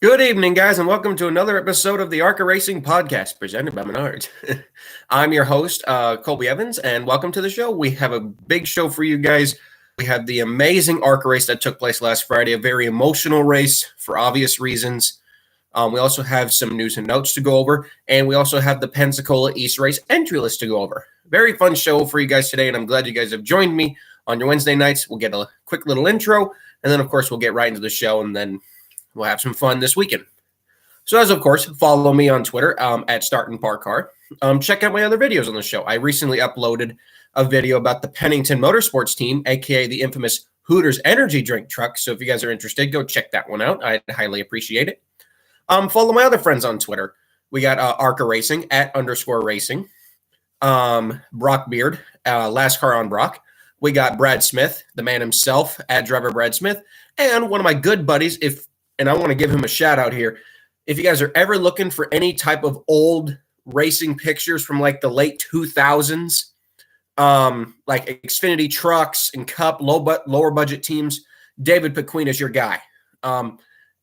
Good evening, guys, and welcome to another episode of the ARCA Racing Podcast presented by Menards. I'm your host, Colby Evans, and welcome to the show. We have a big show for you guys. We have the amazing ARCA race that took place last Friday, a very emotional race for obvious reasons. We also have some news and notes to go over, and we also have the Pensacola East race entry list to go over. Very fun show for you guys today, and I'm glad you guys have joined me on your Wednesday nights. We'll get a quick little intro, and then, of course, we'll get right into the show, and then we'll have some fun this weekend. So, as of course, follow me on Twitter at Start and Park Car. Check out my other videos on the show. I recently uploaded a video about the Pennington Motorsports team, aka the infamous Hooters energy drink truck. So, if you guys are interested, go check that one out. I'd highly appreciate it. Follow my other friends on Twitter. We got ARCA Racing at _racing. Brock Beard, Last Car on Brock. We got Brad Smith, the man himself, at Driver Brad Smith, and one of my good buddies, and I want to give him a shout out here. If you guys are ever looking for any type of old racing pictures from like the late 2000s, like Xfinity trucks and Cup, lower budget teams, David Pequeen is your guy.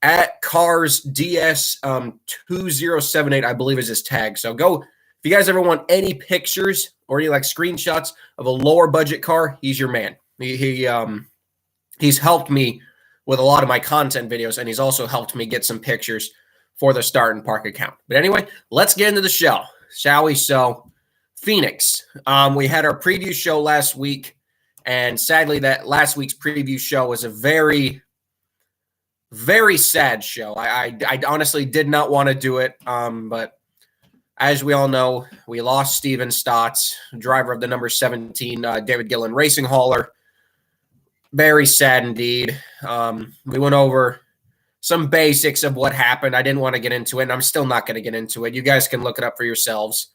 At Cars DS 2078, I believe is his tag. So go, if you guys ever want any pictures or any like screenshots of a lower budget car, he's your man. He's helped me with a lot of my content videos, and he's also helped me get some pictures for the Start and Park account. But anyway, let's get into the show, shall we? So, Phoenix. We had our preview show last week, and sadly, that last week's preview show was a very, very sad show. I honestly did not want to do it, but as we all know, we lost Steven Stotts, driver of the number 17 David Gillen Racing hauler. Very sad indeed. We went over some basics of what happened. I didn't want to get into it, and I'm still not going to get into it. You guys can look it up for yourselves.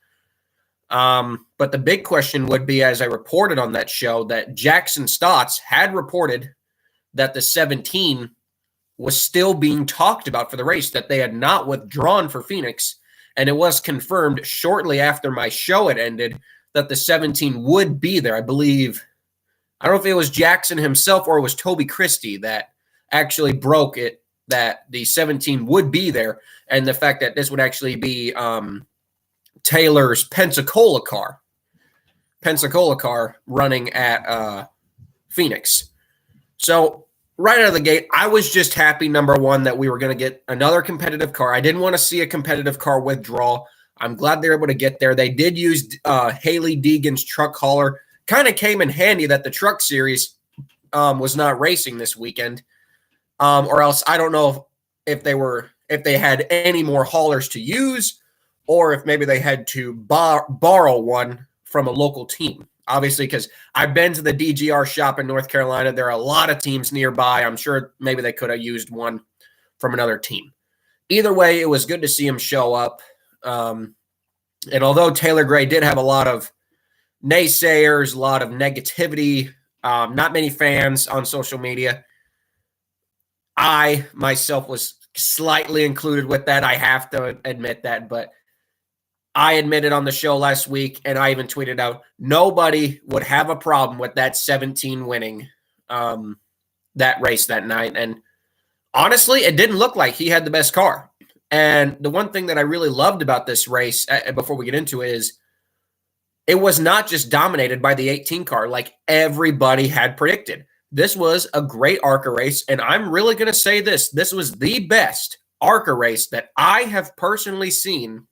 But the big question would be, as I reported on that show, that Jackson Stotts had reported that the 17 was still being talked about for the race, that they had not withdrawn for Phoenix, and it was confirmed shortly after my show had ended that the 17 would be there. I believe, I don't know if it was Jackson himself or it was Toby Christie that actually broke it, that the 17 would be there, and the fact that this would actually be Taylor's Pensacola car running at Phoenix. So right out of the gate, I was just happy, number one, that we were going to get another competitive car. I didn't want to see a competitive car withdraw. I'm glad they were able to get there. They did use Haley Deegan's truck hauler. Kind of came in handy that the truck series was not racing this weekend, or else I don't know if they had any more haulers to use, or if maybe they had to borrow one from a local team. Obviously, because I've been to the DGR shop in North Carolina. There are a lot of teams nearby. I'm sure maybe they could have used one from another team. Either way, it was good to see him show up. And although Taylor Gray did have a lot of naysayers, a lot of negativity, not many fans on social media, I myself was slightly included with that. I have to admit that, but I admitted on the show last week, and I even tweeted out, nobody would have a problem with that 17 winning that race that night. And honestly, it didn't look like he had the best car. And the one thing that I really loved about this race, before we get into it, is it was not just dominated by the 18 car like everybody had predicted. This was a great ARCA race, and I'm really going to say this. This was the best ARCA race that I have personally seen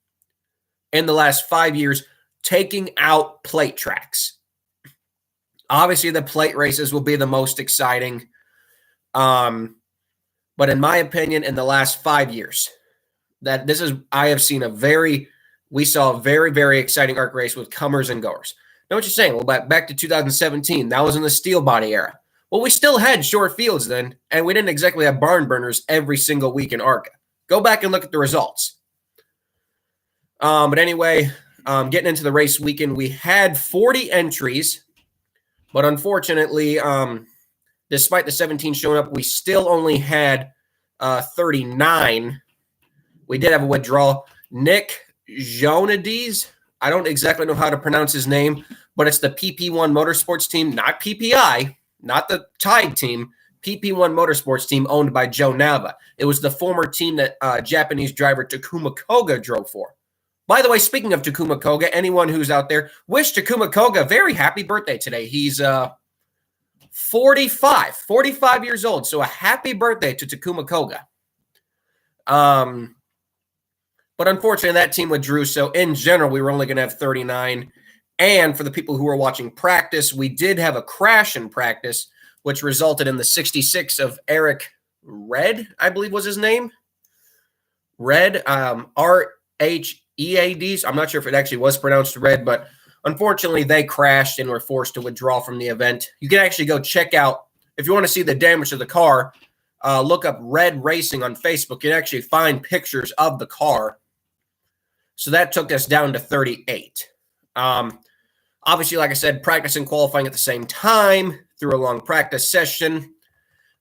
in the last 5 years, taking out plate tracks. Obviously, the plate races will be the most exciting. But in my opinion, in the last 5 years, we saw a very, very exciting ARCA race with comers and goers. Know what you're saying? Well, back to 2017, that was in the steel body era. Well, we still had short fields then, and we didn't exactly have barn burners every single week in ARCA. Go back and look at the results. But anyway, getting into the race weekend, we had 40 entries, but unfortunately, despite the 17 showing up, we still only had 39. We did have a withdrawal. Nick Jonades, I don't exactly know how to pronounce his name, but it's the PP1 Motorsports team, not PPI, not the Tide team, PP1 Motorsports team owned by Joe Nava. It was the former team that Japanese driver Takuma Koga drove for. By the way, speaking of Takuma Koga, anyone who's out there, wish Takuma Koga a very happy birthday today. He's 45 years old. So a happy birthday to Takuma Koga. But unfortunately, that team withdrew. So in general, we were only going to have 39. And for the people who were watching practice, we did have a crash in practice, which resulted in the 66 of Eric Red, I believe was his name. Red, RHEAD. I'm not sure if it actually was pronounced Red, but unfortunately, they crashed and were forced to withdraw from the event. You can actually go check out, if you want to see the damage to the car, look up Red Racing on Facebook. You can actually find pictures of the car. So that took us down to 38. Obviously, like I said, practice and qualifying at the same time through a long practice session.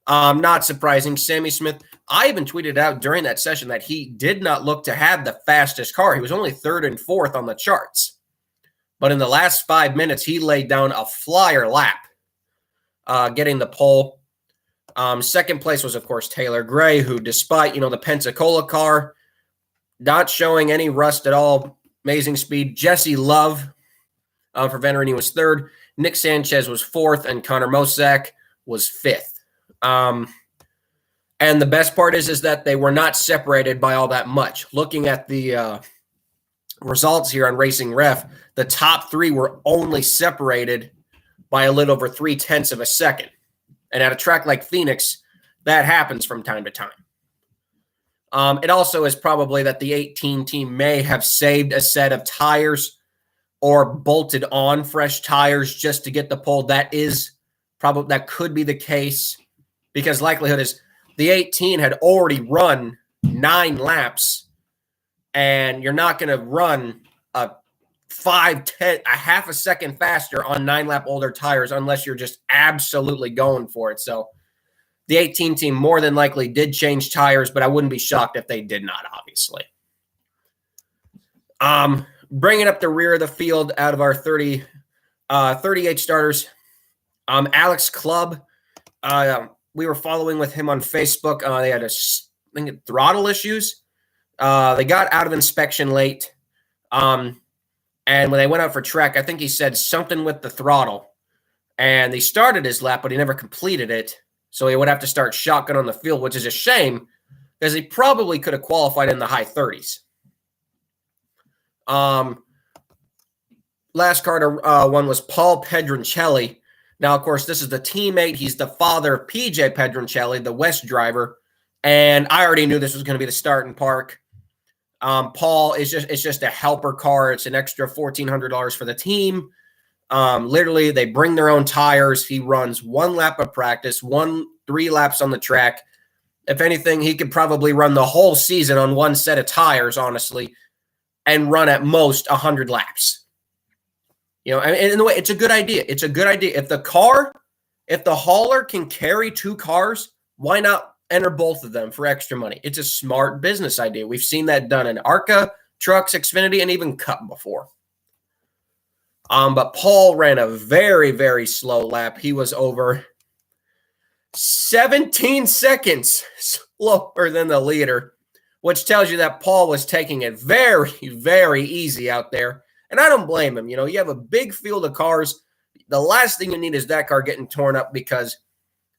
Not surprising. Sammy Smith, I even tweeted out during that session that he did not look to have the fastest car. He was only third and fourth on the charts. But in the last 5 minutes, he laid down a flyer lap, getting the pole. Second place was, of course, Taylor Gray, who, despite, the Pensacola car, not showing any rust at all, amazing speed. Jesse Love for Venerini was third. Nick Sanchez was fourth, and Connor Mosak was fifth. And the best part is that they were not separated by all that much. Looking at the results here on Racing Ref, the top three were only separated by a little over 0.3 of a second. And at a track like Phoenix, that happens from time to time. It also is probably that the 18 team may have saved a set of tires or bolted on fresh tires just to get the pole. That could be the case, because likelihood is the 18 had already run 9 laps, and you're not going to run a half a second faster on 9-lap older tires unless you're just absolutely going for it. So the 18 team more than likely did change tires, but I wouldn't be shocked if they did not, obviously. Bringing up the rear of the field out of our 38 starters, Alex Clubb, we were following with him on Facebook. They had throttle issues. They got out of inspection late. And when they went out for track, I think he said something with the throttle. And they started his lap, but he never completed it. So he would have to start shotgun on the field, which is a shame, because he probably could have qualified in the high 30s. Last car to one was Paul Pedrancelli. Now, of course, this is the teammate. He's the father of PJ Pedrancelli, the West driver. And I already knew this was going to be the start and park. Paul is just a helper car. It's an extra $1,400 for the team. Literally, they bring their own tires. He runs 1 lap of practice, 3 laps on the track. If anything, he could probably run the whole season on 1 set of tires, honestly, and run at most 100 laps. And in the way, it's a good idea. It's a good idea. If the hauler can carry 2 cars, why not enter both of them for extra money? It's a smart business idea. We've seen that done in ARCA, trucks, Xfinity, and even Cup before. But Paul ran a very, very slow lap. He was over 17 seconds slower than the leader, which tells you that Paul was taking it very, very easy out there. And I don't blame him. You have a big field of cars. The last thing you need is that car getting torn up because,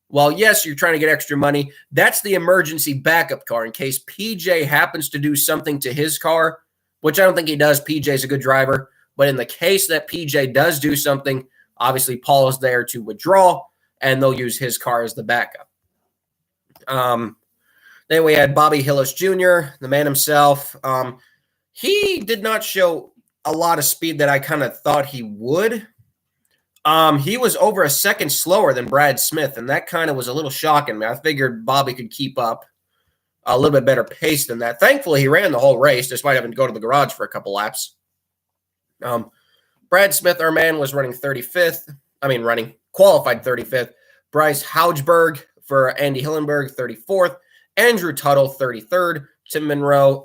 well, yes, you're trying to get extra money. That's the emergency backup car in case PJ happens to do something to his car, which I don't think he does. PJ's a good driver. But in the case that PJ does do something, obviously Paul is there to withdraw, and they'll use his car as the backup. Then we had Bobby Hillis Jr., the man himself. He did not show a lot of speed that I kind of thought he would. He was over a second slower than Brad Smith, and that kind of was a little shocking. I figured Bobby could keep up a little bit better pace than that. Thankfully, he ran the whole race, despite having to go to the garage for a couple laps. Brad Smith, our man, was running 35th. Qualified 35th. Bryce Haugeberg for Andy Hillenberg, 34th. Andrew Tuttle, 33rd. Tim Monroe,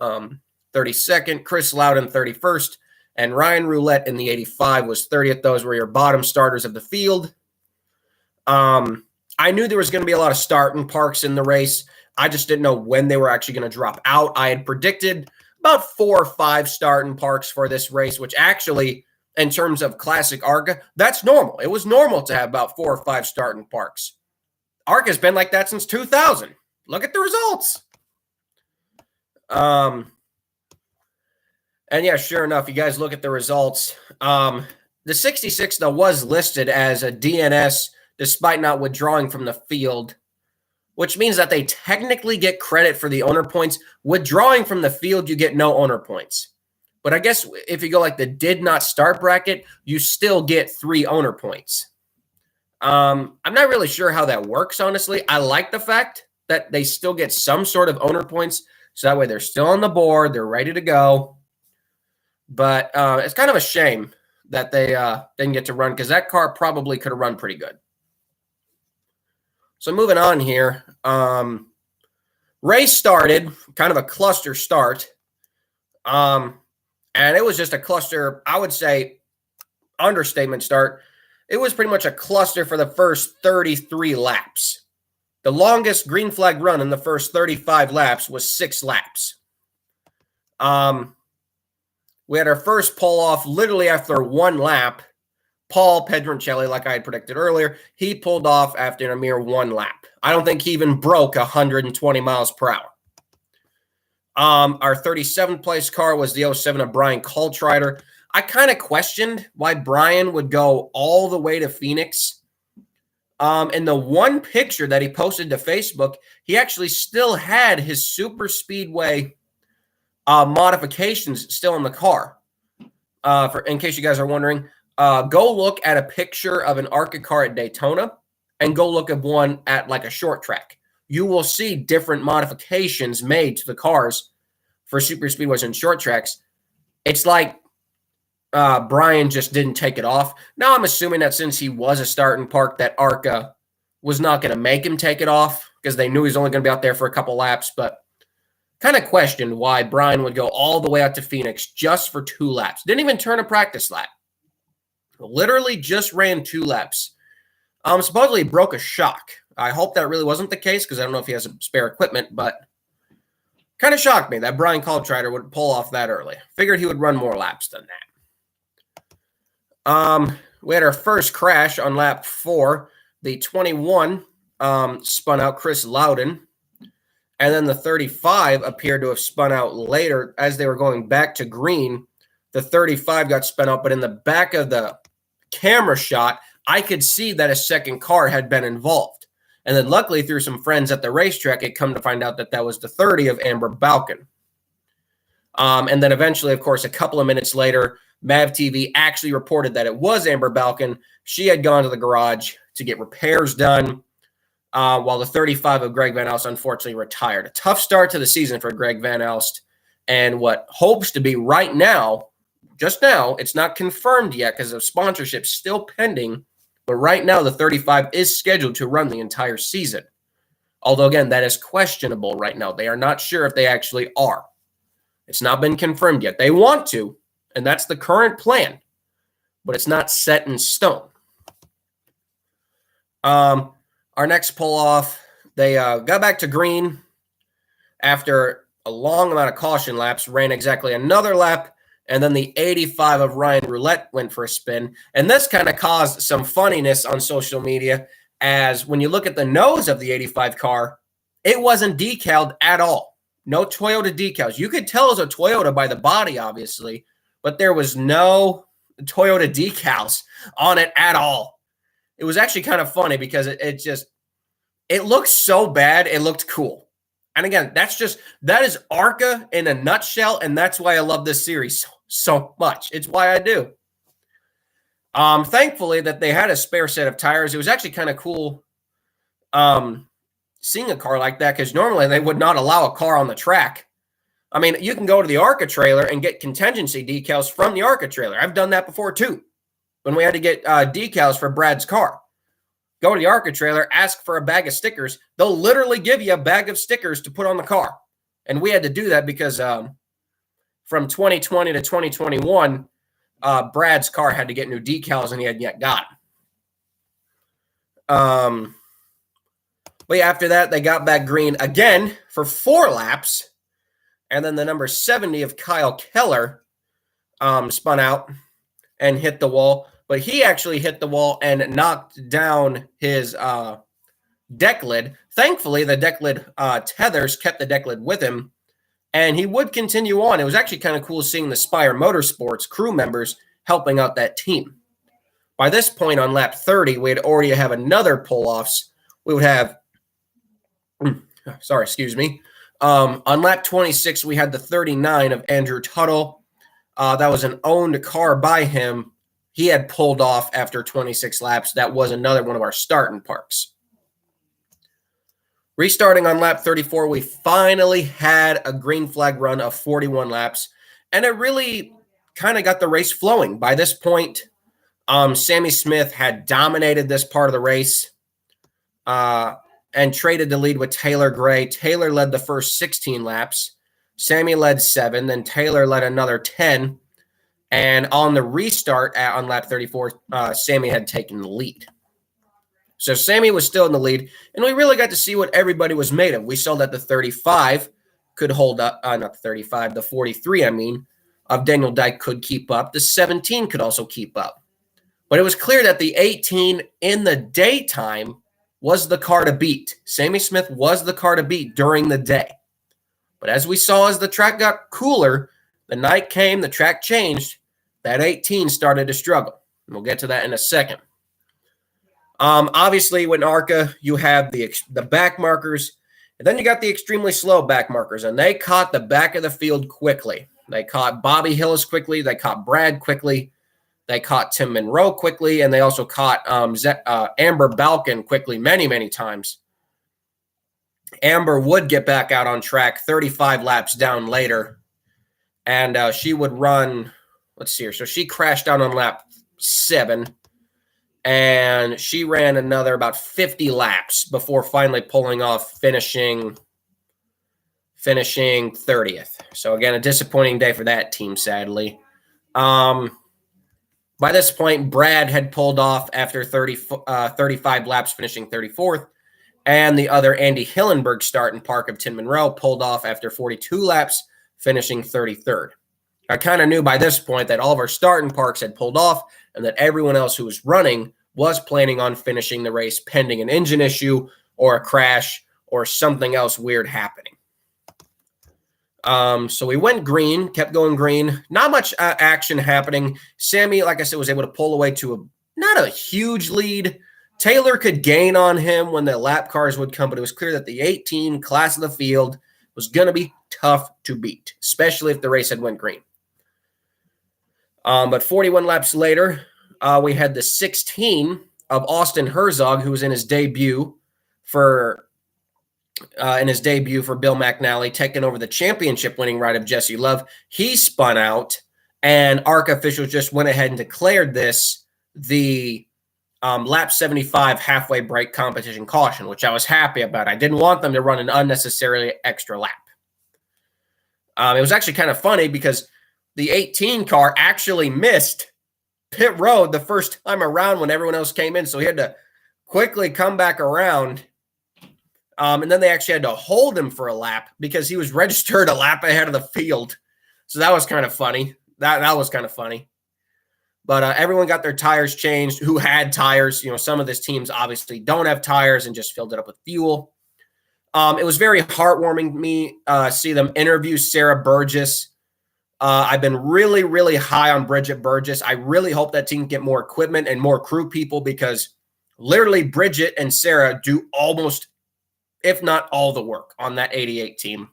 32nd. Chris Loudon, 31st. And Ryan Roulette in the 85 was 30th. Those were your bottom starters of the field. I knew there was going to be a lot of starting parks in the race. I just didn't know when they were actually going to drop out. I had predicted about 4 or 5 starting parks for this race, which actually, in terms of classic ARCA, that's normal. It was normal to have about 4 or 5 starting parks. ARCA's been like that since 2000. Look at the results. And yeah, sure enough, you guys look at the results. The 66, though, was listed as a DNS despite not withdrawing from the field, which means that they technically get credit for the owner points. Withdrawing from the field, you get no owner points. But I guess if you go like the did not start bracket, you still get 3 owner points. I'm not really sure how that works, honestly. I like the fact that they still get some sort of owner points, so that way they're still on the board, they're ready to go. But it's kind of a shame that they didn't get to run, because that car probably could have run pretty good. So moving on here, race started, kind of a cluster start, and it was just a cluster, I would say, understatement start. It was pretty much a cluster for the first 33 laps. The longest green flag run in the first 35 laps was 6 laps. We had our first pull off literally after 1 lap. Paul Pedrancelli, like I had predicted earlier, he pulled off after a mere 1 lap. I don't think he even broke 120 miles per hour. Our 37th place car was the 07 of Brian Coltrider. I kind of questioned why Brian would go all the way to Phoenix. In the one picture that he posted to Facebook, he actually still had his super speedway modifications still in the car. In case you guys are wondering, go look at a picture of an ARCA car at Daytona and go look at one at like a short track. You will see different modifications made to the cars for super speedways and short tracks. It's like Brian just didn't take it off. Now I'm assuming that since he was a starting park, that ARCA was not going to make him take it off because they knew he was only going to be out there for a couple laps, but kind of questioned why Brian would go all the way out to Phoenix just for 2 laps. Didn't even turn a practice lap. Literally just ran 2 laps. Supposedly broke a shock. I hope that really wasn't the case because I don't know if he has spare equipment, but kind of shocked me that Brian Coltrider would pull off that early. Figured he would run more laps than that. We had our first crash on lap 4. The 21 spun out Chris Loudon. And then the 35 appeared to have spun out later as they were going back to green. The 35 got spun out, but in the back of the camera shot, I could see that a second car had been involved. And then luckily through some friends at the racetrack, it come to find out that that was the 30 of Amber Balkan. And then eventually, of course, a couple of minutes later, MAV TV actually reported that it was Amber Balkan. She had gone to the garage to get repairs done, while the 35 of Greg Van Alst unfortunately retired. A tough start to the season for Greg Van Alst, and what hopes to be right now, just now, it's not confirmed yet because of sponsorship still pending, but right now the 35 is scheduled to run the entire season. Although, again, that is questionable right now. They are not sure if they actually are. It's not been confirmed yet. They want to, and that's the current plan, but it's not set in stone. Our next pull-off, they got back to green after a long amount of caution laps, ran exactly another lap, and then the 85 of Ryan Roulette went for a spin. And this kind of caused some funniness on social media, as when you look at the nose of the 85 car, it wasn't decaled at all. No Toyota decals. You could tell it was a Toyota by the body, obviously, but there was no Toyota decals on it at all. It was actually kind of funny because it looked so bad, it looked cool. And again, that is ARCA in a nutshell, and that's why I love this series so much. It's why I do. Thankfully that they had a spare set of tires. It was actually kind of cool seeing a car like that, because normally they would not allow a car on the track. I mean, you can go to the ARCA trailer and get contingency decals from the ARCA trailer. I've done that before too, when we had to get decals for Brad's car. Go to the ARCA trailer, ask for a bag of stickers. They'll literally give you a bag of stickers to put on the car. And we had to do that because from 2020 to 2021, Brad's car had to get new decals, and he hadn't yet got them. But yeah, after that, they got back green again for 4 laps. And then the number 70 of Kyle Keller spun out and hit the wall. But he actually hit the wall and knocked down his deck lid. Thankfully, the deck lid tethers kept the deck lid with him, and he would continue on. It was actually kind of cool seeing the Spire Motorsports crew members helping out that team. By this point on lap 30, we'd already have another pull-offs. We would have, on lap 26, we had the 39 of Andrew Tuttle. That was an owned car by him. He had pulled off after 26 laps. That was another one of our starting parks. Restarting on lap 34, we finally had a green flag run of 41 laps, and it really kind of got the race flowing. By this point, Sammy Smith had dominated this part of the race and traded the lead with Taylor Gray. Taylor led the first 16 laps. Sammy led 7, then Taylor led another 10. And on the restart on lap 34, Sammy had taken the lead. So Sammy was still in the lead, and we really got to see what everybody was made of. We saw that the 35 could hold up, not the 35, the 43, of Daniel Dyke could keep up. The 17 could also keep up. But it was clear that the 18 in the daytime was the car to beat. Sammy Smith was the car to beat during the day. But as we saw as the track got cooler, the night came, the track changed, that 18 started to struggle. And we'll get to that in a second. Obviously, with ARCA, you have the back markers, and then you got the extremely slow back markers, and they caught the back of the field quickly. They caught Bobby Hillis quickly. They caught Brad quickly. They caught Tim Monroe quickly, and they also caught Amber Balkin quickly many, many times. Amber would get back out on track 35 laps down later, and she would run, let's see here. So she crashed out on lap 7, and she ran another about 50 laps before finally pulling off, finishing 30th. So again, a disappointing day for that team, sadly. By this point, Brad had pulled off after 35 laps, finishing 34th. And the other Andy Hillenberg start in Park of Tim Monroe pulled off after 42 laps, finishing 33rd. I kind of knew by this point that all of our starting parks had pulled off and that everyone else who was running was planning on finishing the race pending an engine issue or a crash or something else weird happening. So we went green, kept going green. Not much action happening. Sammy, like I said, was able to pull away to not a huge lead. Taylor could gain on him when the lap cars would come, but it was clear that the 18 class of the field was going to be tough to beat, especially if the race had went green. But 41 laps later, we had the 16 of Austin Herzog, who was in his debut for Bill McNally, taking over the championship-winning ride of Jesse Love. He spun out, and ARCA officials just went ahead and declared this the lap 75 halfway break competition caution, which I was happy about. I didn't want them to run an unnecessarily extra lap. It was actually kind of funny because the 18 car actually missed pit road the first time around when everyone else came in, so he had to quickly come back around. And then they actually had to hold him for a lap because he was registered a lap ahead of the field. So that was kind of funny. That was kind of funny. But everyone got their tires changed who had tires. You know, some of these teams obviously don't have tires and just filled it up with fuel. It was very heartwarming to me see them interview Sarah Burgess. I've been really, really high on Bridget Burgess. I really hope that team get more equipment and more crew people because literally Bridget and Sarah do almost, if not all the work on that 88 team.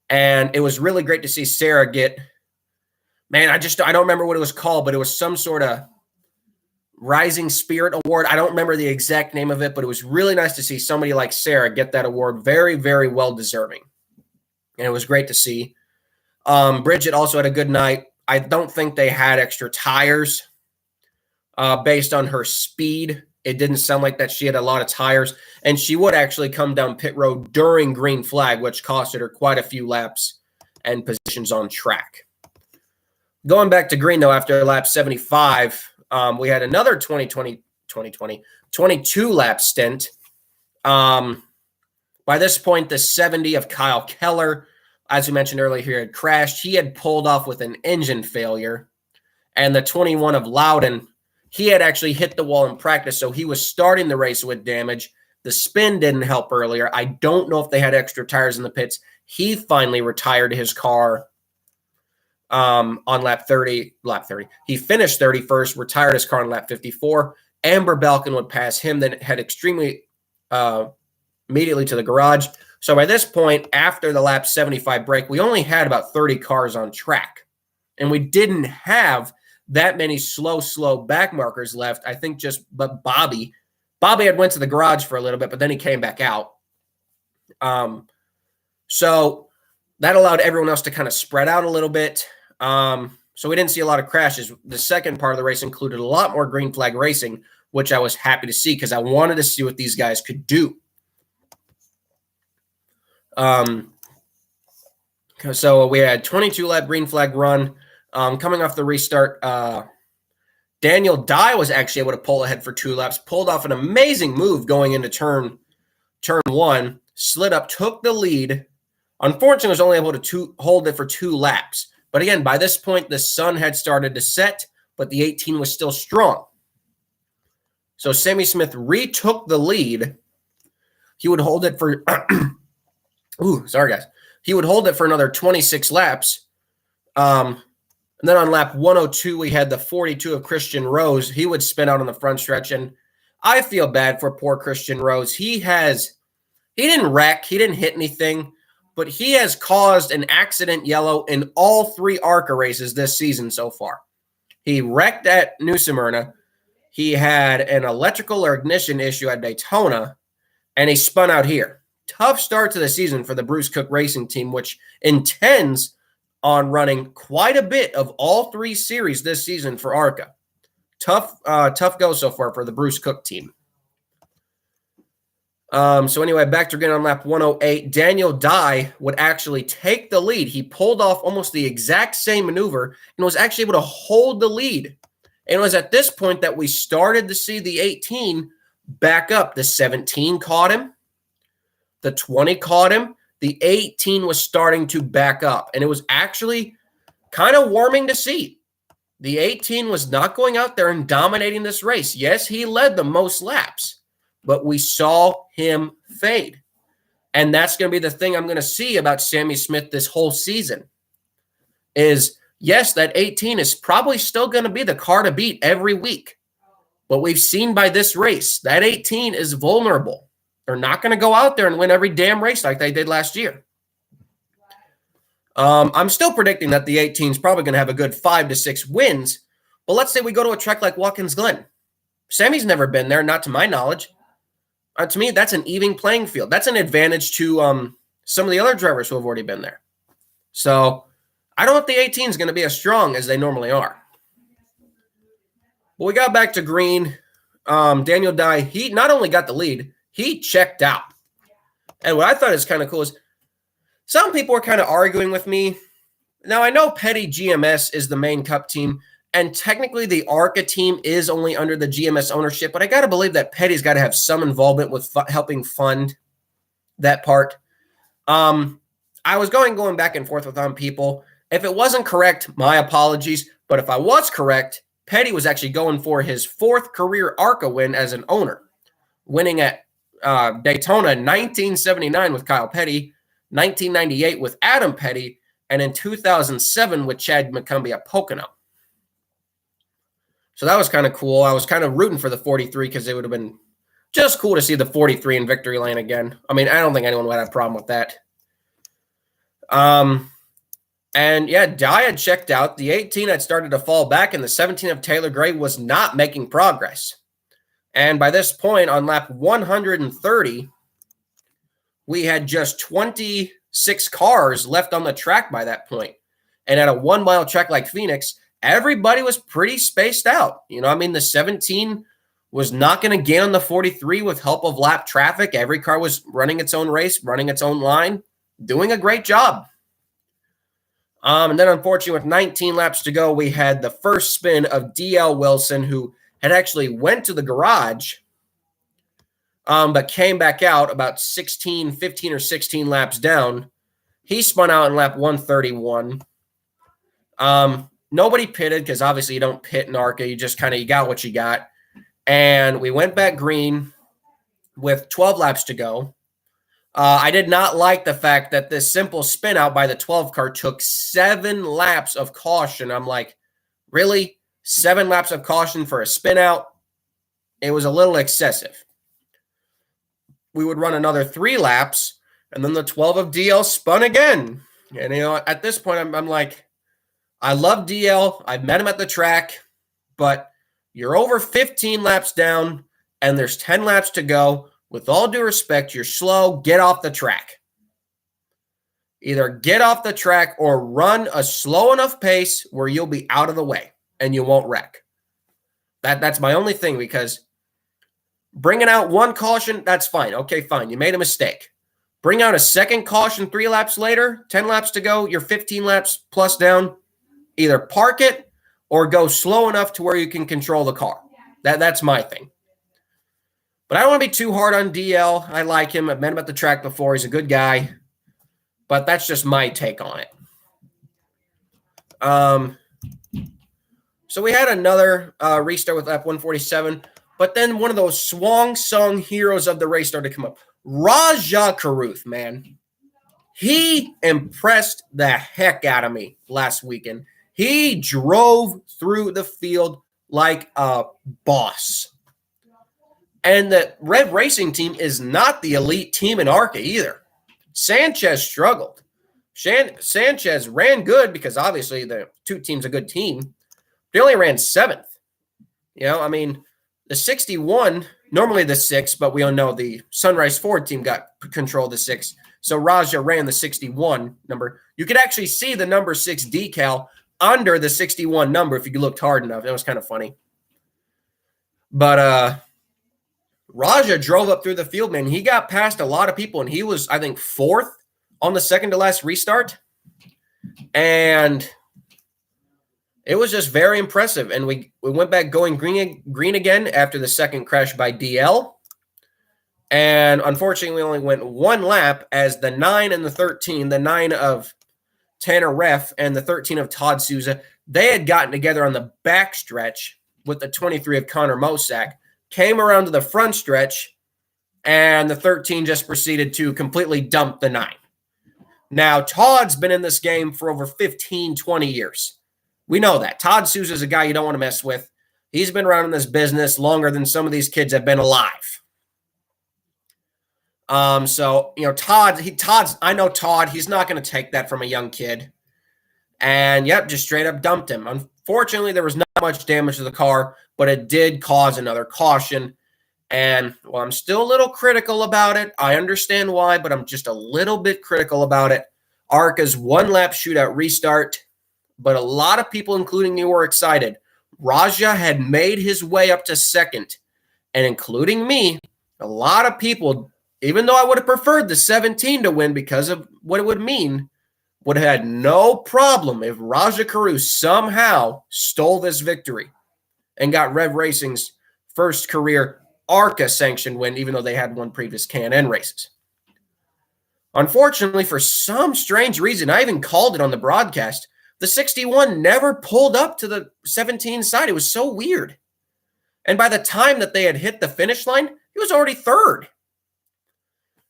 And it was really great to see Sarah get, man, I don't remember what it was called, but it was some sort of Rising Spirit Award. I don't remember the exact name of it, but it was really nice to see somebody like Sarah get that award. Very, very well deserving. And it was great to see. Bridget also had a good night. I don't think they had extra tires based on her speed. It didn't sound like that she had a lot of tires, and she would actually come down pit road during green flag, which costed her quite a few laps and positions on track. Going back to green, though, after lap 75, we had another 22-lap stint. By this point, the 70 of Kyle Keller, as we mentioned earlier, he had crashed. He had pulled off with an engine failure. And the 21 of Loudon, he had actually hit the wall in practice, so he was starting the race with damage. The spin didn't help earlier. I don't know if they had extra tires in the pits. He finally retired his car on lap 30. He finished 31st, retired his car on lap 54. Amber Belkin would pass him, then head extremely immediately to the garage. So by this point, after the lap 75 break, we only had about 30 cars on track. And we didn't have that many slow back markers left. I think but Bobby had went to the garage for a little bit, but then he came back out. So that allowed everyone else to kind of spread out a little bit. So we didn't see a lot of crashes. The second part of the race included a lot more green flag racing, which I was happy to see because I wanted to see what these guys could do. So we had 22-lap green flag run. Coming off the restart, Daniel Dye was actually able to pull ahead for 2 laps, pulled off an amazing move going into turn 1, slid up, took the lead. Unfortunately, was only able to hold it for 2 laps. But again, by this point, the sun had started to set, but the 18 was still strong. So Sammy Smith retook the lead. He would hold it for sorry guys. He would hold it for another 26 laps. And then on lap 102, we had the 42 of Christian Rose. He would spin out on the front stretch, and I feel bad for poor Christian Rose. He didn't wreck, he didn't hit anything, but he has caused an accident yellow in all 3 ARCA races this season so far. He wrecked at New Smyrna. He had an electrical or ignition issue at Daytona, and he spun out here. Tough start to the season for the Bruce Cook Racing Team, which intends on running quite a bit of all 3 series this season for ARCA. Tough go so far for the Bruce Cook team. So anyway, back to again on lap 108, Daniel Dye would actually take the lead. He pulled off almost the exact same maneuver and was actually able to hold the lead. And it was at this point that we started to see the 18 back up. The 17 caught him. The 20 caught him. The 18 was starting to back up. And it was actually kind of warming to see. The 18 was not going out there and dominating this race. Yes, he led the most laps, but we saw him fade. And that's going to be the thing I'm going to see about Sammy Smith this whole season is, yes, that 18 is probably still going to be the car to beat every week. But we've seen by this race, that 18 is vulnerable. They're not going to go out there and win every damn race like they did last year. I'm still predicting that the 18 is probably going to have a good 5 to 6 wins. But let's say we go to a track like Watkins Glen. Sammy's never been there, not to my knowledge. To me, that's an even playing field. That's an advantage to some of the other drivers who have already been there. So I don't know if the 18 is going to be as strong as they normally are. But we got back to green. Daniel Dye, he not only got the lead, he checked out. And what I thought is kind of cool is some people were kind of arguing with me. Now, I know Petty GMS is the main cup team, and technically the ARCA team is only under the GMS ownership, but I got to believe that Petty's got to have some involvement with helping fund that part. I was going back and forth with people. If it wasn't correct, my apologies. But if I was correct, Petty was actually going for his 4th career ARCA win as an owner, winning at Daytona in 1979 with Kyle Petty, 1998 with Adam Petty, and in 2007 with Chad McCumbee at Pocono. So that was kind of cool. I was kind of rooting for the 43 because it would have been just cool to see the 43 in victory lane again. I mean, I don't think anyone would have a problem with that. And yeah, Dye had checked out. The 18 had started to fall back, and the 17 of Taylor Gray was not making progress. And by this point, on lap 130, we had just 26 cars left on the track by that point. And at a 1-mile track like Phoenix, everybody was pretty spaced out. You know, I mean, the 17 was not going to gain on the 43 with help of lap traffic. Every car was running its own race, running its own line, doing a great job. And then, unfortunately, with 19 laps to go, we had the first spin of D.L. Wilson, who had actually went to the garage but came back out about 15 or 16 laps down. He spun out in lap 131. Nobody pitted because obviously you don't pit in ARCA. You just you got what you got. And we went back green with 12 laps to go. I did not like the fact that this simple spin out by the 12 car took 7 laps of caution. I'm like, really? 7 laps of caution for a spin out? It was a little excessive. We would run another 3 laps, and then the 12 of DL spun again. And, at this point, I'm like, I love DL. I've met him at the track, but you're over 15 laps down, and there's 10 laps to go. With all due respect, you're slow. Get off the track. Either get off the track or run a slow enough pace where you'll be out of the way and you won't wreck. That's my only thing, because bringing out 1 caution, that's fine. Okay, fine. You made a mistake. Bring out a second caution 3 laps later, 10 laps to go, you're 15 laps plus down. Either park it or go slow enough to where you can control the car. That's my thing. But I don't want to be too hard on DL. I like him. I've met him at the track before. He's a good guy. But that's just my take on it. So we had another restart with lap 147. But then one of those swan song heroes of the race started to come up. Rajah Caruth, man. He impressed the heck out of me last weekend. He drove through the field like a boss. And the Red Racing team is not the elite team in ARCA either. Sanchez struggled. Sanchez ran good because obviously the 2 teams a good team. They only ran 7th. The 61, normally the 6, but we all know the Sunrise Ford team got control of the 6. So Rajah ran the 61 number. You could actually see the number 6 decal under the 61 number if you looked hard enough. That was kind of funny. But Rajah drove up through the field, man. He got past a lot of people, and he was, I think, 4th on the second to last restart. And it was just very impressive. And we went back going green again after the second crash by DL. And unfortunately, we only went 1 lap as the 9 and the 13, the 9 of Tanner Reff and the 13 of Todd Souza, they had gotten together on the back stretch with the 23 of Connor Mosack. Came around to the front stretch, and the 13 just proceeded to completely dump the 9. Now, Todd's been in this game for over 15, 20 years. We know that. Todd Souza is a guy you don't want to mess with. He's been around in this business longer than some of these kids have been alive. Todd's, I know Todd, he's not going to take that from a young kid. And, just straight up dumped him. Unfortunately, there was not much damage to the car, but it did cause another caution. And, well, I'm still a little critical about it. I understand why, but I'm just a little bit critical about it. ARCA's 1-lap shootout restart, but a lot of people, including me, were excited. Rajah had made his way up to 2nd, and including me, a lot of people, even though I would have preferred the 17 to win because of what it would mean, would have had no problem if Rajah Caruth somehow stole this victory and got Rev Racing's first career ARCA sanctioned win, even though they had won previous K&N races. Unfortunately, for some strange reason, I even called it on the broadcast, the 61 never pulled up to the 17 side. It was so weird. And by the time that they had hit the finish line, he was already 3rd.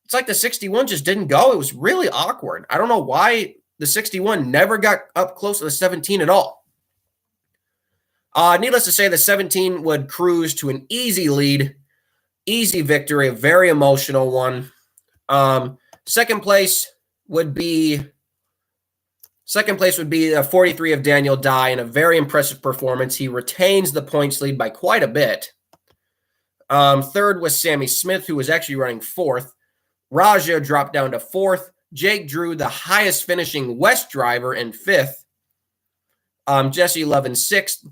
It's like the 61 just didn't go. It was really awkward. I don't know why the 61 never got up close to the 17 at all. Needless to say, the 17 would cruise to an easy lead, easy victory, a very emotional one. Second place would be a 43 of Daniel Dye in a very impressive performance. He retains the points lead by quite a bit. Third was Sammy Smith, who was actually running 4th. Rajah dropped down to 4th. Jake Drew, the highest finishing West driver, in 5th. Jesse Love in 6th.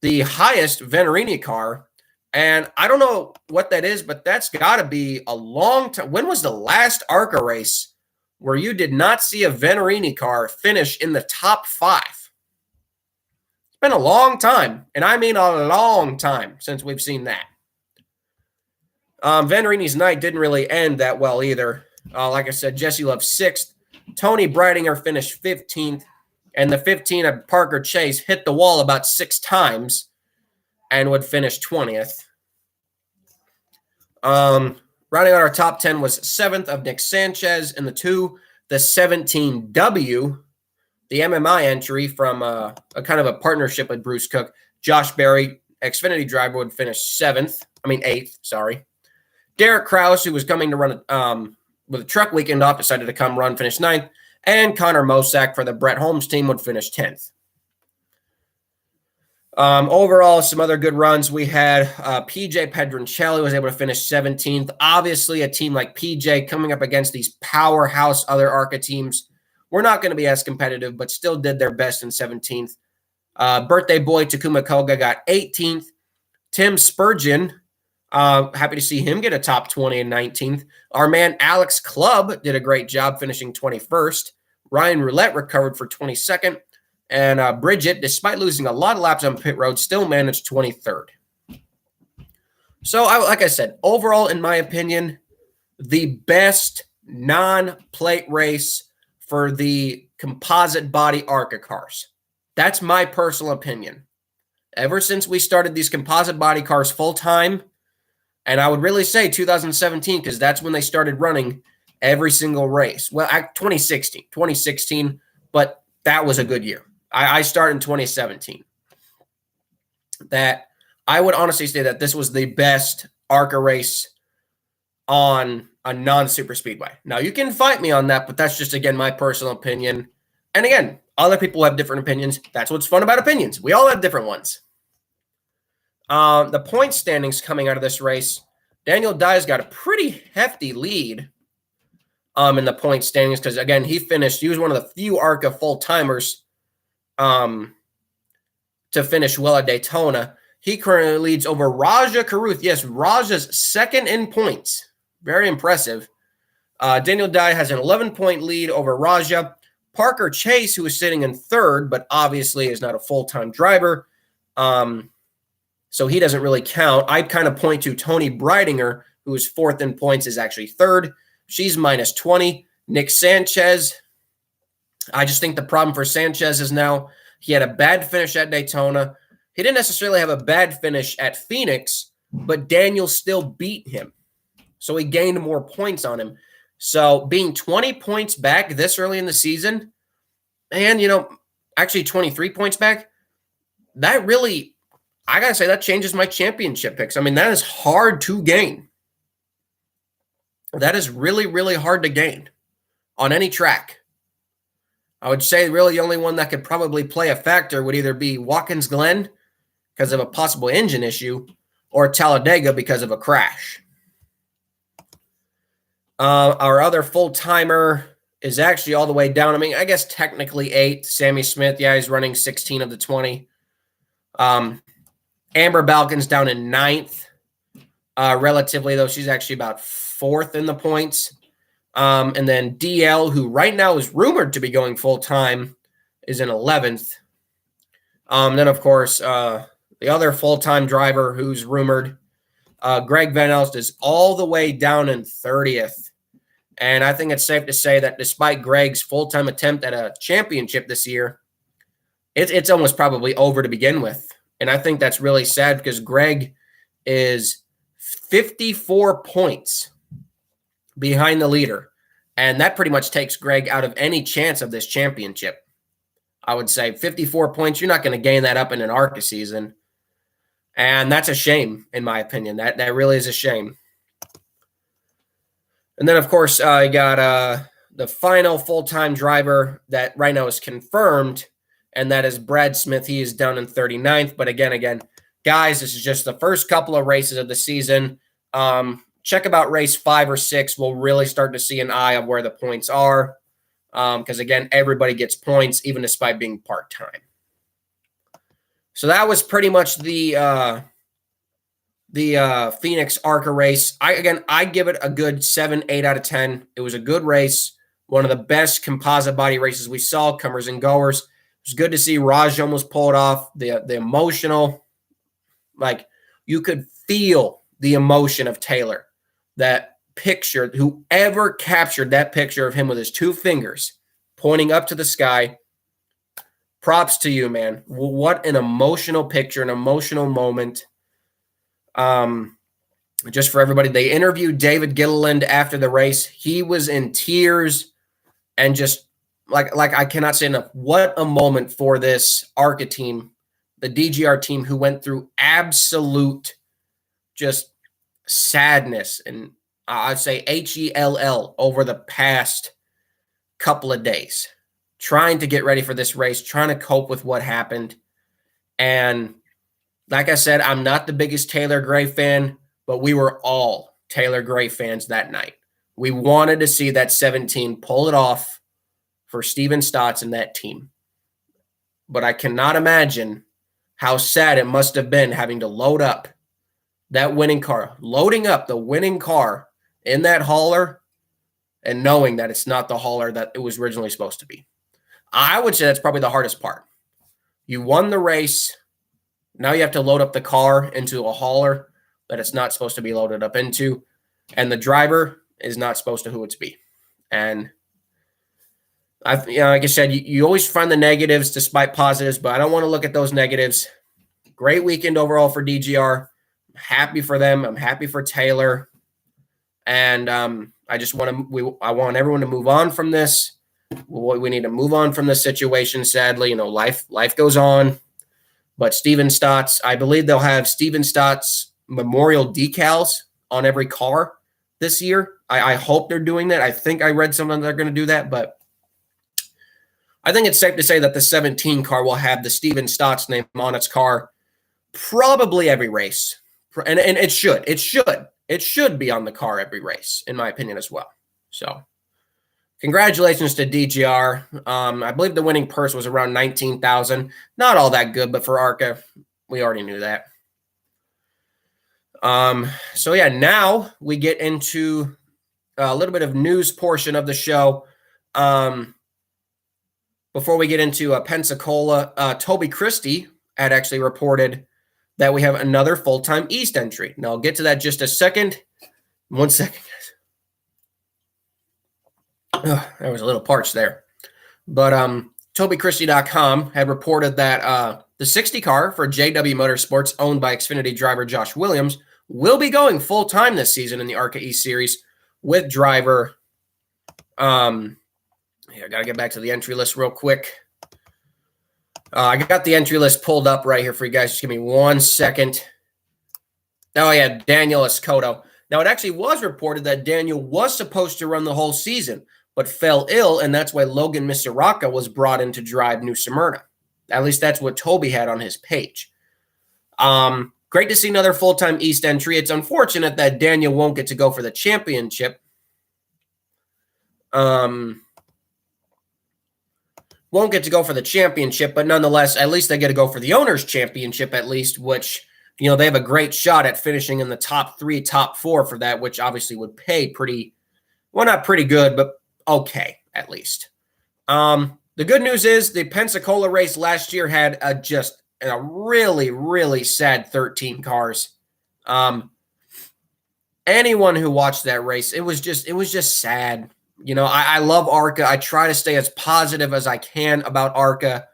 The highest Venerini car. And I don't know what that is, but that's got to be a long time. When was the last ARCA race where you did not see a Venerini car finish in the top 5? It's been a long time, and I mean a long time since we've seen that. Vanderini's night didn't really end that well either. Like I said, Jesse Love 6th. Tony Breidinger finished 15th. And the 15 of Parker Chase hit the wall about 6 times and would finish 20th. Rounding out our top 10 was 7th of Nick Sanchez in the 2. The 17W, the MMI entry from a kind of a partnership with Bruce Cook. Josh Berry, Xfinity driver, would finish 8th, sorry. Derek Krause, who was coming to run with a truck weekend off, decided to come run, finish 9th. And Connor Mosack for the Brett Holmes team would finish 10th. Overall, some other good runs. We had PJ Pedrancelli was able to finish 17th. Obviously, a team like PJ coming up against these powerhouse other ARCA teams, we're not going to be as competitive, but still did their best in 17th. Birthday boy Takuma Koga got 18th. Tim Spurgeon, happy to see him get a top 20 in 19th. Our man Alex Clubb did a great job finishing 21st. Ryan Roulette recovered for 22nd. And Bridget, despite losing a lot of laps on pit road, still managed 23rd. So, like I said, overall, in my opinion, the best non-plate race for the composite body ARCA cars. That's my personal opinion. Ever since we started these composite body cars full-time, and I would really say 2017, because that's when they started running every single race. Well, 2016, but that was a good year. I started in 2017. That I would honestly say that this was the best ARCA race on a non-super speedway. Now, you can fight me on that, but that's just, again, my personal opinion. And again, other people have different opinions. That's what's fun about opinions. We all have different ones. The point standings coming out of this race, Daniel Dye's got a pretty hefty lead in the point standings because, again, he was one of the few ARCA full-timers to finish well at Daytona. He currently leads over Raja Karuth. Yes, Raja's second in points. Very impressive. Daniel Dye has an 11-point lead over Raja. Parker Chase, who is sitting in third, but obviously is not a full-time driver, so he doesn't really count. I'd kind of point to Tony Breidinger, who is fourth in points, is actually third. She's minus 20. Nick Sanchez, I just think the problem for Sanchez is now he had a bad finish at Daytona. He didn't necessarily have a bad finish at Phoenix, but Daniel still beat him. So he gained more points on him. So being 20 points back this early in the season, and, actually 23 points back, that really, I got to say, that changes my championship picks. I mean, that is hard to gain. That is really, really hard to gain on any track. I would say really the only one that could probably play a factor would either be Watkins Glen because of a possible engine issue or Talladega because of a crash. Our other full-timer is actually all the way down. I mean, I guess technically 8th. Sammy Smith, yeah, he's running 16 of the 20. Amber Balkin's down in 9th. Relatively, though, she's actually about 4th in the points. And then DL, who right now is rumored to be going full-time, is in 11th. Then, of course, the other full-time driver who's rumored, Greg Van Elst, is all the way down in 30th. And I think it's safe to say that despite Greg's full-time attempt at a championship this year, it's almost probably over to begin with. And I think that's really sad because Greg is 54 points behind the leader. And that pretty much takes Greg out of any chance of this championship. I would say 54 points, you're not going to gain that up in an ARCA season. And that's a shame, in my opinion. That really is a shame. And then, of course, you got the final full-time driver that right now is confirmed, and that is Brad Smith. He is down in 39th. But again, guys, this is just the first couple of races of the season. Check about race 5 or 6. We'll really start to see an eye of where the points are. Because, again, everybody gets points, even despite being part-time. So that was pretty much the Phoenix ARCA race. I give it a good 7, 8 out of 10. It was a good race. One of the best composite body races we saw, comers and goers. It was good to see Raj almost pull it off. The emotional, like, you could feel the emotion of Taylor that picture, whoever captured that picture of him with his two fingers pointing up to the sky, props to you, man. What an emotional picture, an emotional moment. Just for everybody, they interviewed David Gilliland after the race. He was in tears and just like I cannot say enough. What a moment for this ARCA team, the DGR team, who went through absolute just sadness and I'd say HELL over the past couple of days, trying to get ready for this race, trying to cope with what happened. And like I said, I'm not the biggest Taylor Gray fan, but we were all Taylor Gray fans that night. We wanted to see that 17 pull it off for Steven Stotts and that team. But I cannot imagine how sad it must have been having to load up that winning car, loading up the winning car in that hauler and knowing that it's not the hauler that it was originally supposed to be. I would say that's probably the hardest part. You won the race. Now you have to load up the car into a hauler that it's not supposed to be loaded up into. And the driver is not supposed to who it's be. And like I said, you always find the negatives despite positives, but I don't want to look at those negatives. Great weekend overall for DGR. I'm happy for them. I'm happy for Taylor. And I just I want everyone to move on from this. We need to move on from this situation. Sadly, life goes on. But Steven Stotts, I believe they'll have Steven Stotts memorial decals on every car this year. I hope they're doing that. I think I read something they're going to do that, but I think it's safe to say that the 17 car will have the Steven Stotts name on its car probably every race. And it should. It should be on the car every race, in my opinion, as well. So congratulations to DGR. I believe the winning purse was around $19,000. Not all that good, but for ARCA, we already knew that. So yeah, now we get into a little bit of news portion of the show. Before we get into Pensacola, Toby Christie had actually reported that we have another full-time East entry. Now, I'll get to that just a second. 1 second, guys. There was a little parched there. But TobyChristie.com had reported that the 60 car for JW Motorsports, owned by Xfinity driver Josh Williams, will be going full-time this season in the ARCA East Series with driver I got to get back to the entry list real quick. I got the entry list pulled up right here for you guys. Just give me 1 second. Oh, yeah, Daniel Escoto. Now, it actually was reported that Daniel was supposed to run the whole season, but fell ill, and that's why Logan Misiraka was brought in to drive New Smyrna. At least that's what Toby had on his page. Great to see another full-time East entry. It's unfortunate that Daniel won't get to go for the championship. Won't get to go for the championship, but nonetheless, at least they get to go for the Owners' Championship at least, which, they have a great shot at finishing in the top 3, top 4 for that, which obviously would pay not pretty good, but okay, at least. The good news is the Pensacola race last year had a really, really sad 13 cars. Anyone who watched that race, it was just sad. I love ARCA. I try to stay as positive as I can about ARCA.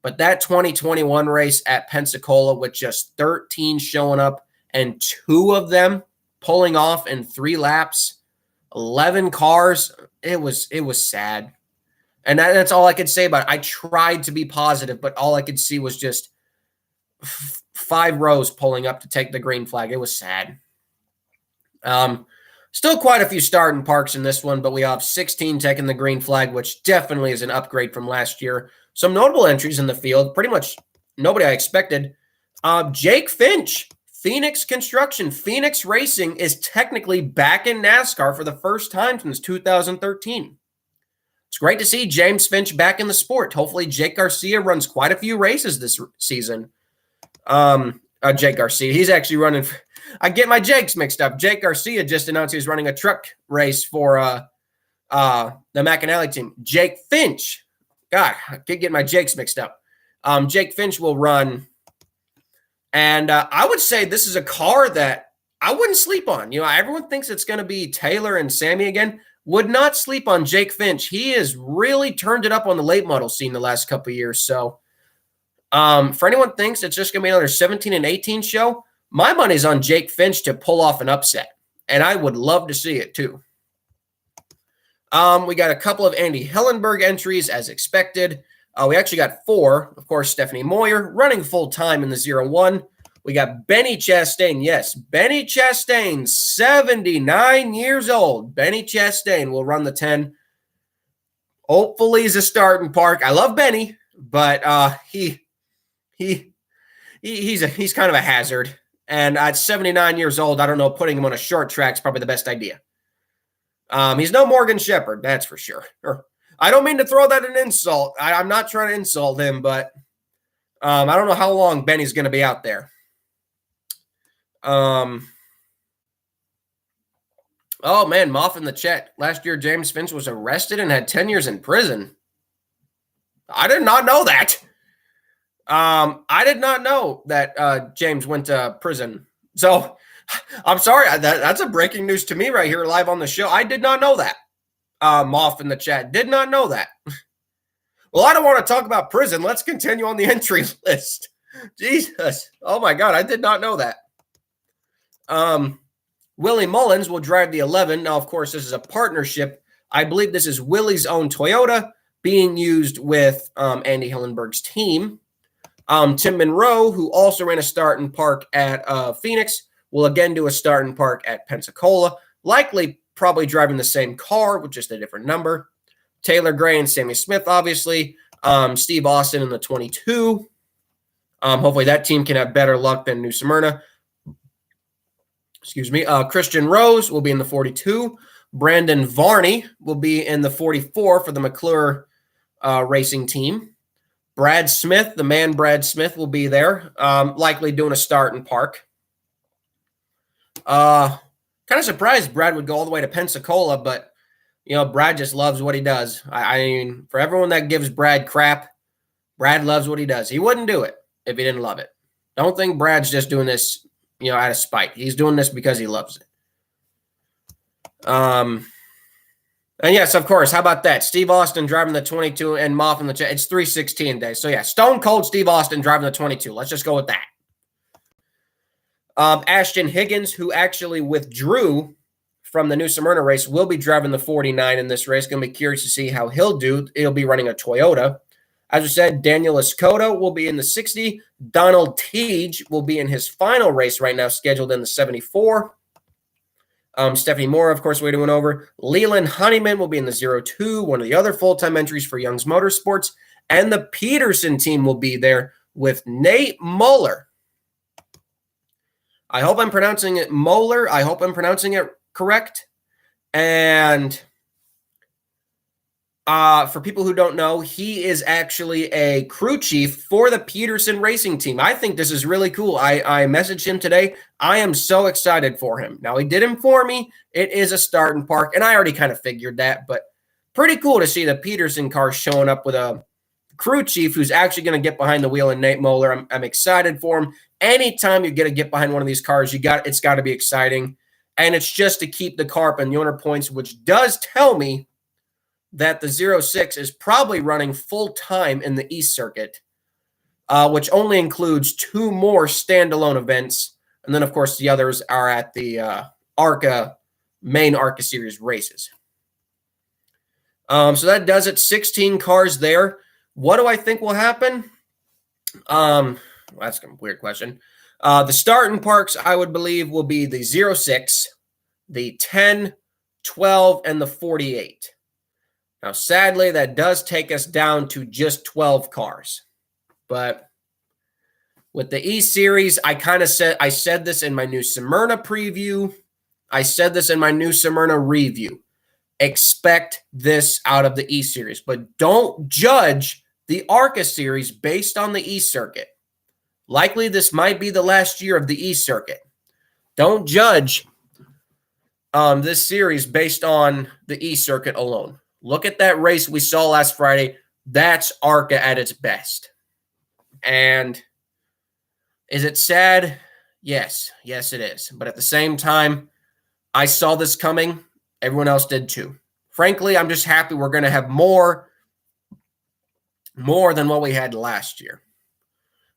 But that 2021 race at Pensacola with just 13 showing up and 2 of them pulling off in 3 laps, 11 cars, it was sad. And that's all I could say about it. I tried to be positive, but all I could see was just 5 rows pulling up to take the green flag. It was sad. Still quite a few starting parks in this one, but we have 16 taking the green flag, which definitely is an upgrade from last year. Some notable entries in the field, pretty much nobody I expected. Jake Finch, Phoenix Construction, Phoenix Racing is technically back in NASCAR for the first time since 2013. It's great to see James Finch back in the sport. Hopefully Jake Garcia runs quite a few races this season. Jake Garcia, he's actually running – I get my Jakes mixed up. Jake Garcia just announced he's running a truck race for the McAnally team. Jake Finch. God, I keep getting my Jakes mixed up. Jake Finch will run. And I would say this is a car that I wouldn't sleep on. Everyone thinks it's going to be Taylor and Sammy again. Would not sleep on Jake Finch. He has really turned it up on the late model scene the last couple of years. So for anyone thinks it's just going to be another 17 and 18 show, my money's on Jake Finch to pull off an upset. And I would love to see it too. We got a couple of Andy Hillenburg entries as expected. We actually got 4. Of course, Stephanie Moyer running full time in the 0-1. We got Benny Chastain. Yes, Benny Chastain, 79 years old. Benny Chastain will run the 10. Hopefully he's a starting park. I love Benny, but he's kind of a hazard. And at 79 years old, I don't know, putting him on a short track is probably the best idea. He's no Morgan Shepherd, that's for sure. I don't mean to throw that an insult. I'm not trying to insult him, but I don't know how long Benny's going to be out there. Oh, man, Moff in the chat. Last year, James Finch was arrested and had 10 years in prison. I did not know that. I did not know that James went to prison. So I'm sorry. That's a breaking news to me right here live on the show. I did not know that. Moff in the chat. Did not know that. Well, I don't want to talk about prison. Let's continue on the entry list. Jesus. Oh, my God. I did not know that. Willie Mullins will drive the 11. Now, of course, this is a partnership. I believe this is Willie's own Toyota being used with Andy Hillenburg's team. Tim Monroe, who also ran a start and park at Phoenix, will again do a start and park at Pensacola, likely probably driving the same car with just a different number. Taylor Gray and Sammy Smith, obviously. Steve Austin in the 22. Hopefully that team can have better luck than New Smyrna. Excuse me. Christian Rose will be in the 42. Brandon Varney will be in the 44 for the Mcclure racing team. Brad Smith, the man Brad Smith, will be there, likely doing a start and park. Kind of surprised Brad would go all the way to Pensacola, but, Brad just loves what he does. I mean, for everyone that gives Brad crap, Brad loves what he does. He wouldn't do it if he didn't love it. Don't think Brad's just doing this, out of spite. He's doing this because he loves it. And yes, of course, how about that? Steve Austin driving the 22 and Moff in the chat. It's 316 days. So, yeah, stone cold Steve Austin driving the 22. Let's just go with that. Ashton Higgins, who actually withdrew from the New Smyrna race, will be driving the 49 in this race. Going to be curious to see how he'll do. He'll be running a Toyota. As I said, Daniel Escoto will be in the 60. Donald Teague will be in his final race right now, scheduled in the 74. Stephanie Moore, of course, we went over. Leland Honeyman will be in the 02, one of the other full-time entries for Young's Motorsports. And the Peterson team will be there with Nate Muller. I hope I'm pronouncing it Moeller. I hope I'm pronouncing it correct. And for people who don't know, he is actually a crew chief for the Peterson racing team. I think this is really cool. I messaged him today. I am so excited for him. Now, he did inform me it is a start and park, and I already kind of figured that, but pretty cool to see the Peterson car showing up with a crew chief who's actually going to get behind the wheel, and Nate Moeller. I'm excited for him. Anytime you get behind one of these cars, it's got to be exciting, and it's just to keep the car up in the owner points, which does tell me that the 06 is probably running full-time in the East Circuit, which only includes 2 more standalone events. And then, of course, the others are at the ARCA, main ARCA Series races. So that does it. 16 cars there. What do I think will happen? That's a weird question. The starting parks, I would believe, will be the 06, the 10, 12, and the 48. Now, sadly, that does take us down to just 12 cars. But with the E-Series, I said this in my New Smyrna preview. I said this in my New Smyrna review. Expect this out of the E-Series. But don't judge the ARCA Series based on the E-Circuit. Likely, this might be the last year of the E-Circuit. Don't judge this series based on the E-Circuit alone. Look at that race we saw last Friday. That's ARCA at its best. And is it sad? Yes, yes, it is. But at the same time, I saw this coming. Everyone else did too. Frankly, I'm just happy we're going to have more than what we had last year.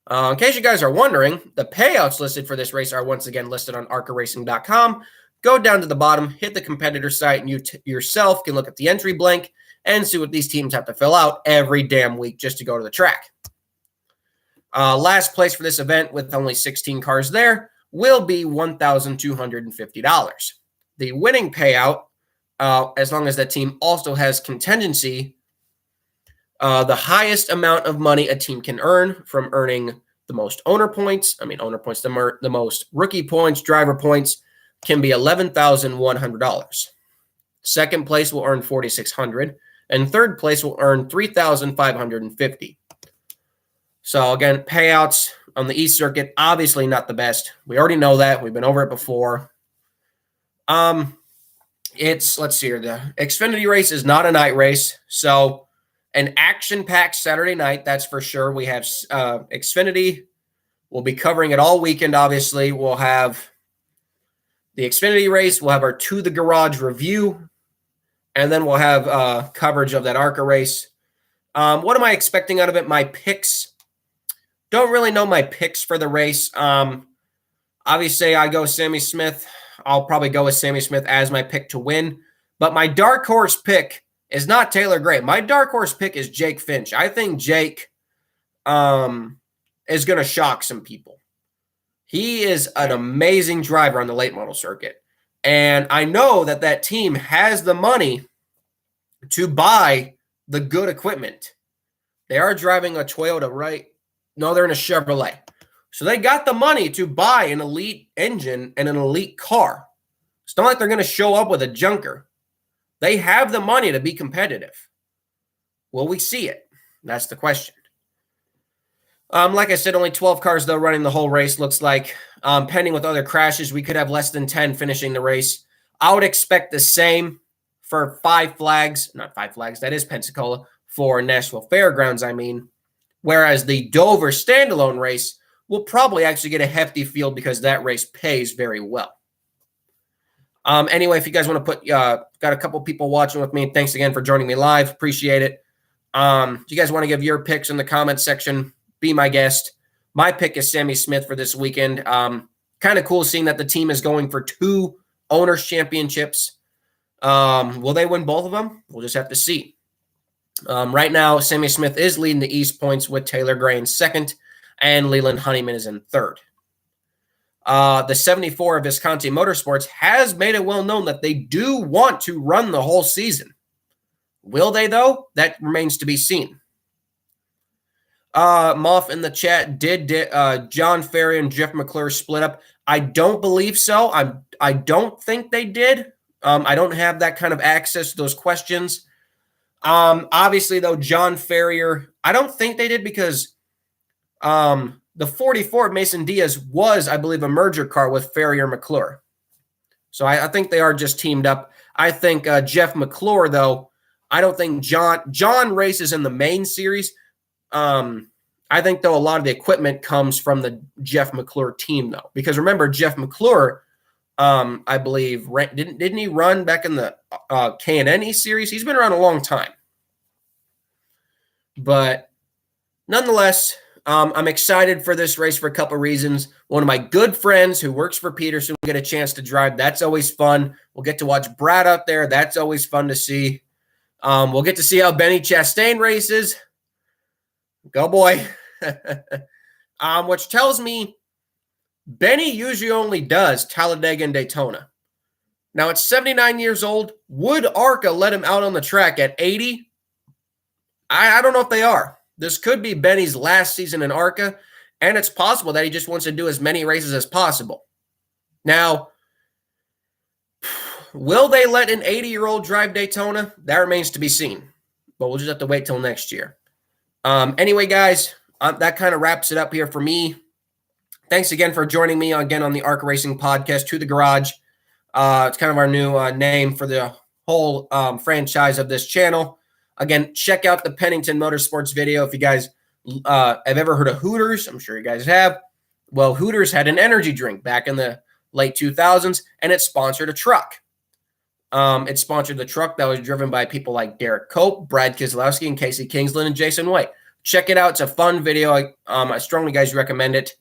In case you guys are wondering, the payouts listed for this race are once again listed on arcaracing.com. Go down to the bottom, hit the competitor site, and you yourself can look at the entry blank and see what these teams have to fill out every damn week just to go to the track. Last place for this event, with only 16 cars there, will be $1,250. The winning payout, as long as that team also has contingency, the highest amount of money a team can earn from earning the most owner points, the most rookie points, driver points, can be $11,100. Second place will earn $4,600, and third place will earn $3,550. So again, payouts on the East Circuit, obviously not the best. We already know that. We've been over it before. Let's see here. The Xfinity race is not a night race, so an action-packed Saturday night, that's for sure. We have Xfinity. We'll be covering it all weekend, obviously. We'll have the Xfinity race. We'll have our To the Garage review, and then we'll have coverage of that ARCA race. What am I expecting out of it? My picks. Don't really know my picks for the race. Obviously, I go Sammy Smith. I'll probably go with Sammy Smith as my pick to win. But my dark horse pick is not Taylor Gray. My dark horse pick is Jake Finch. I think Jake is going to shock some people. He is an amazing driver on the late model circuit. And I know that that team has the money to buy the good equipment. They are driving a Toyota, right? No, they're in a Chevrolet. So they got the money to buy an elite engine and an elite car. It's not like they're going to show up with a junker. They have the money to be competitive. Will we see it? That's the question. Like I said, only 12 cars, though, running the whole race, looks like. Pending with other crashes, we could have less than 10 finishing the race. I would expect the same for Five Flags. Not Five Flags, that is Pensacola. For Nashville Fairgrounds, I mean. Whereas the Dover standalone race will probably actually get a hefty field because that race pays very well. Anyway, if you guys want to put, got a couple people watching with me, thanks again for joining me live. Appreciate it. If you guys want to give your picks in the comments section, be my guest. My pick is Sammy Smith for this weekend. Kind of cool seeing that the team is going for 2 owners championships. Will they win both of them? We'll just have to see. Right now, Sammy Smith is leading the East points with Taylor Gray in second, and Leland Honeyman is in third. The 74 of Visconti Motorsports has made it well known that they do want to run the whole season. Will they, though? That remains to be seen. Moff in the chat, did John Ferry and Jeff Mcclure split up? I don't believe so. I don't think they did. I don't have that kind of access to those questions. Obviously, though, John Ferrier, I don't think they did because the 44 of Mason Diaz was, I believe, a merger car with Ferrier McClure. So I think they are just teamed up. I think Jeff McClure, though, I don't think John races in the main series. I think, though, a lot of the equipment comes from the Jeff McClure team, though. Because remember, Jeff McClure, I believe, didn't he run back in the K&N series? He's been around a long time. But nonetheless, I'm excited for this race for a couple of reasons. One of my good friends who works for Peterson will get a chance to drive. That's always fun. We'll get to watch Brad out there. That's always fun to see. We'll get to see how Benny Chastain races. Go boy. Which tells me Benny usually only does Talladega and Daytona. Now, at 79 years old, would ARCA let him out on the track at 80? I don't know if they are. This could be Benny's last season in ARCA, and it's possible that he just wants to do as many races as possible. Now, will they let an 80-year-old drive Daytona? That remains to be seen, but we'll just have to wait till next year. Anyway, guys, that kind of wraps it up here for me. Thanks again for joining me again on the ARCA Racing Podcast, To the Garage. It's kind of our new name for the whole franchise of this channel. Again, check out the Pennington Motorsports video if you guys have ever heard of Hooters. I'm sure you guys have. Well, Hooters had an energy drink back in the late 2000s, and it sponsored a truck. It sponsored the truck that was driven by people like Derek Cope, Brad Keselowski, and Casey Kingsland, and Jason White. Check it out. It's a fun video. I strongly guys recommend it.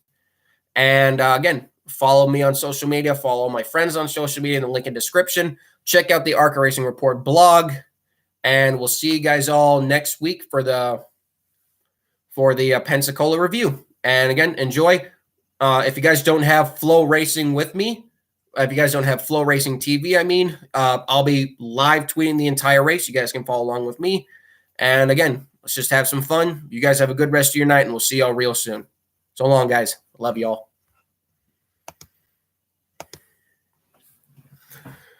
And again, follow me on social media. Follow my friends on social media in the link in description. Check out the ARCA Racing Report blog. And we'll see you guys all next week for the Pensacola review. And again, enjoy. If you guys don't have Flow Racing with me, if you guys don't have Flow Racing TV, I'll be live tweeting the entire race. You guys can follow along with me. And again, let's just have some fun. You guys have a good rest of your night, and we'll see y'all real soon. So long, guys. Love y'all.